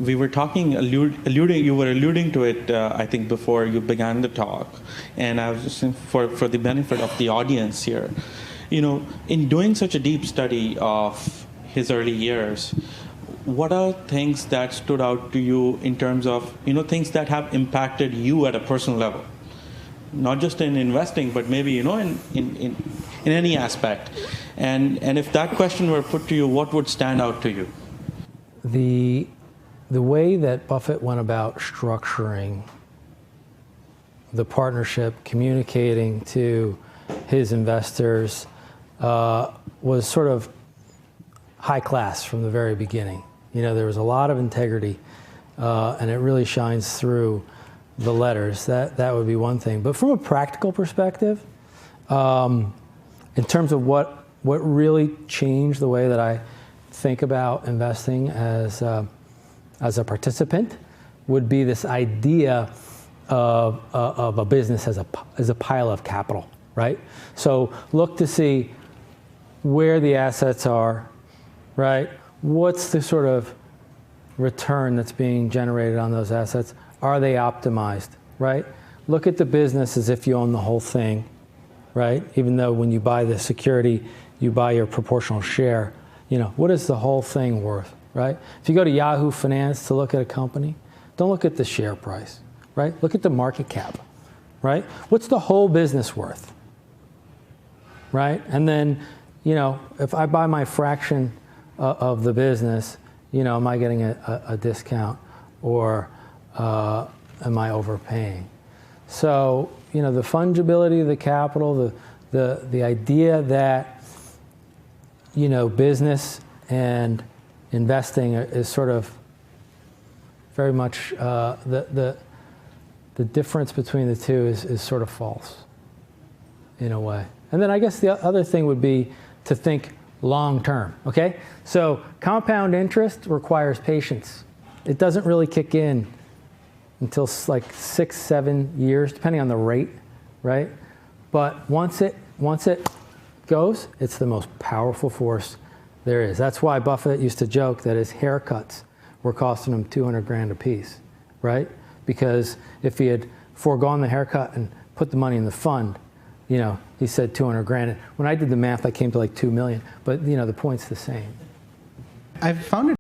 we were talking, you were alluding to it, I think, before you began the talk. And I was just saying, for the benefit of the audience here, in doing such a deep study of his early years, what are things that stood out to you in terms of, things that have impacted you at a personal level? Not just in investing, but maybe, in any aspect. And if that question were put to you, what would stand out to you? The way that Buffett went about structuring the partnership, communicating to his investors, was sort of high class from the very beginning. There was a lot of integrity, and it really shines through the letters. That would be one thing. But from a practical perspective, in terms of what really changed the way that I think about investing as a participant, would be this idea of a business as a pile of capital, right? So look to see where the assets are, right? What's the sort of return that's being generated on those assets? Are they optimized, right? Look at the business as if you own the whole thing, right? Even though when you buy the security, you buy your proportional share. What is the whole thing worth, right? If you go to Yahoo Finance to look at a company, don't look at the share price, right? Look at the market cap, right? What's the whole business worth, right? And then, if I buy my fraction of the business, am I getting a discount, or am I overpaying? So, the fungibility of the capital, the idea that, business and investing is sort of very much, the difference between the two is sort of false, in a way. And then I guess the other thing would be to think long term, okay? So compound interest requires patience. It doesn't really kick in until like 6-7 years, depending on the rate, right? But once it goes, it's the most powerful force there is. That's why Buffett used to joke that his haircuts were costing him 200 grand a piece, right? Because if he had foregone the haircut and put the money in the fund, he said 200 grand. When I did the math, I came to like 2 million. But the point's the same. I've found it